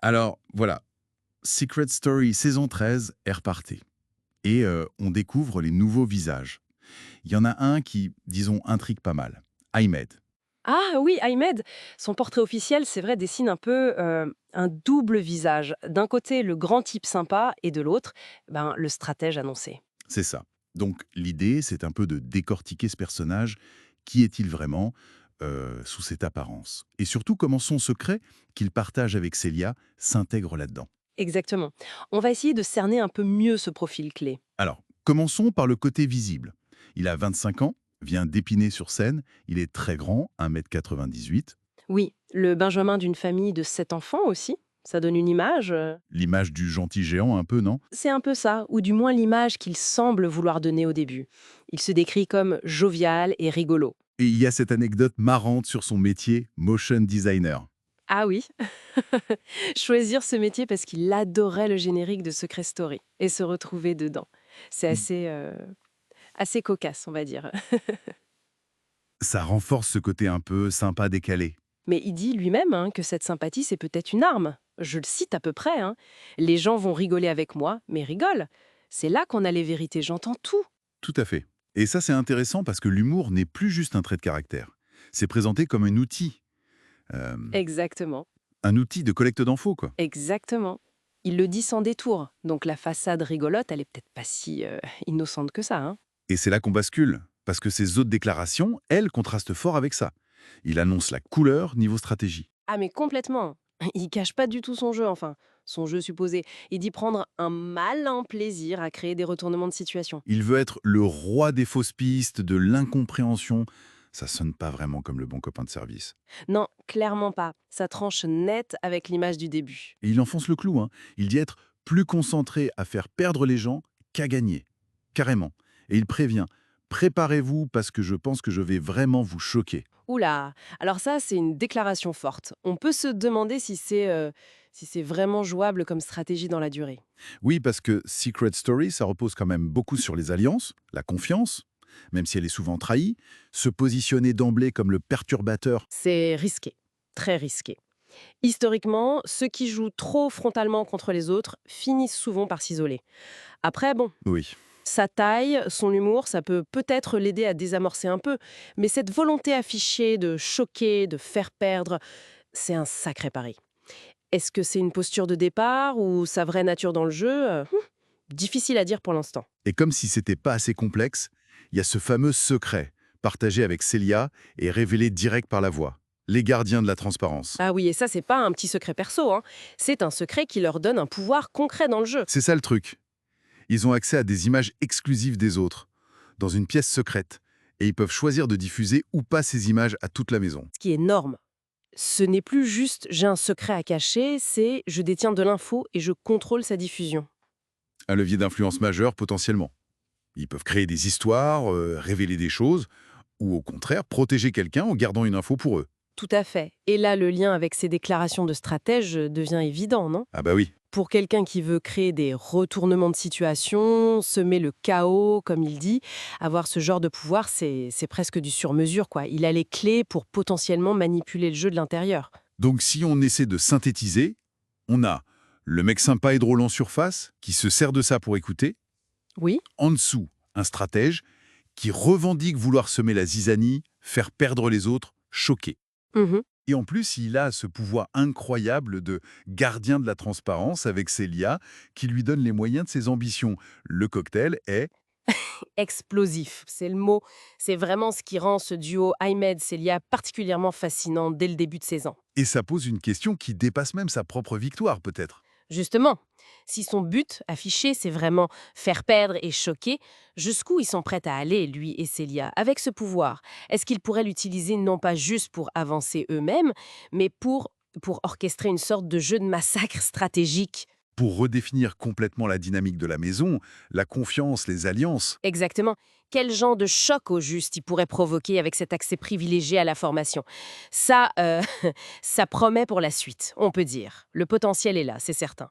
Alors, voilà, Secret Story saison 13 est reparti. Et on découvre les nouveaux visages. Il y en a un qui, disons, intrigue pas mal. Ahmed. Ah oui, Ahmed, son portrait officiel, c'est vrai, dessine un peu un double visage. D'un côté, le grand type sympa, et de l'autre, le stratège annoncé. C'est ça. Donc l'idée, c'est un peu de décortiquer ce personnage. Qui est-il vraiment sous cette apparence? Et surtout, comment son secret, qu'il partage avec Célia, s'intègre là-dedans. Exactement. On va essayer de cerner un peu mieux ce profil clé. Alors, commençons par le côté visible. Il a 25 ans, vient d'Épinay-sur-Seine, il est très grand, 1,98 m. Oui, le Benjamin d'une famille de 7 enfants aussi, ça donne une image. L'image du gentil géant un peu, non? C'est un peu ça, ou du moins l'image qu'il semble vouloir donner au début. Il se décrit comme jovial et rigolo. Et il y a cette anecdote marrante sur son métier, motion designer. Ah oui, choisir ce métier parce qu'il adorait le générique de Secret Story et se retrouver dedans. C'est assez cocasse, on va dire. Ça renforce ce côté un peu sympa décalé. Mais il dit lui-même que cette sympathie, c'est peut-être une arme. Je le cite à peu près. Les gens vont rigoler avec moi, mais rigolent. C'est là qu'on a les vérités, j'entends tout. Tout à fait. Et ça, c'est intéressant parce que l'humour n'est plus juste un trait de caractère. C'est présenté comme un outil. Euh, Exactement, un outil de collecte d'infos, quoi. exactement. Il le dit sans détour, donc la façade rigolote, elle est peut-être pas si innocente que ça. Et c'est là qu'on bascule, parce que ces autres déclarations, elles, contrastent fort avec ça. Il annonce la couleur niveau stratégie. Ah mais complètement. Il cache pas du tout son jeu, enfin, son jeu supposé. Il dit prendre un malin plaisir à créer des retournements de situation. Il veut être le roi des fausses pistes, de l'incompréhension. Ça sonne pas vraiment comme le bon copain de service. Non, clairement pas. Ça tranche net avec l'image du début. Et il enfonce le clou, hein. Il dit être plus concentré à faire perdre les gens qu'à gagner. Carrément. Et il prévient, préparez-vous parce que je pense que je vais vraiment vous choquer. Oula, alors ça, c'est une déclaration forte. On peut se demander si c'est vraiment jouable comme stratégie dans la durée. Oui, parce que Secret Story, ça repose quand même beaucoup sur les alliances, la confiance, même si elle est souvent trahie, se positionner d'emblée comme le perturbateur. C'est risqué, très risqué. Historiquement, ceux qui jouent trop frontalement contre les autres finissent souvent par s'isoler. Après, bon, Oui. sa taille, son humour, ça peut peut-être l'aider à désamorcer un peu, mais cette volonté affichée de choquer, de faire perdre, c'est un sacré pari. Est-ce que c'est une posture de départ ou sa vraie nature dans le jeu difficile à dire pour l'instant. Et comme si c'était pas assez complexe, il y a ce fameux secret, partagé avec Célia et révélé direct par la voix. Les gardiens de la transparence. Ah oui, et ça, c'est pas un petit secret perso, c'est un secret qui leur donne un pouvoir concret dans le jeu. C'est ça le truc. Ils ont accès à des images exclusives des autres, dans une pièce secrète, et ils peuvent choisir de diffuser ou pas ces images à toute la maison. Ce qui est énorme. Ce n'est plus juste j'ai un secret à cacher, c'est je détiens de l'info et je contrôle sa diffusion. Un levier d'influence majeur potentiellement. Ils peuvent créer des histoires, révéler des choses, ou au contraire protéger quelqu'un en gardant une info pour eux. Tout à fait. Et là, le lien avec ces déclarations de stratège devient évident, non? Ah bah oui. Pour quelqu'un qui veut créer des retournements de situation, semer le chaos, comme il dit, avoir ce genre de pouvoir, c'est presque du sur-mesure, quoi. Il a les clés pour potentiellement manipuler le jeu de l'intérieur. Donc si on essaie de synthétiser, on a le mec sympa et drôle en surface, qui se sert de ça pour écouter. Oui. En dessous, un stratège qui revendique vouloir semer la zizanie, faire perdre les autres, choquer. Mhm. Et en plus, il a ce pouvoir incroyable de gardien de la transparence avec Célia, qui lui donne les moyens de ses ambitions. Le cocktail est... Explosif, c'est le mot. C'est vraiment ce qui rend ce duo Ahmed-Célia particulièrement fascinant dès le début de saison. Et ça pose une question qui dépasse même sa propre victoire, peut-être. Justement, si son but affiché, c'est vraiment faire perdre et choquer, jusqu'où ils sont prêts à aller, lui et Célia, avec ce pouvoir? Est-ce qu'ils pourraient l'utiliser non pas juste pour avancer eux-mêmes, mais pour orchestrer une sorte de jeu de massacre stratégique? Pour redéfinir complètement la dynamique de la maison, la confiance, les alliances, Exactement. Quel genre de choc au juste il pourrait provoquer avec cet accès privilégié à la formation? Ça, ça promet pour la suite, on peut dire. Le potentiel est là, c'est certain.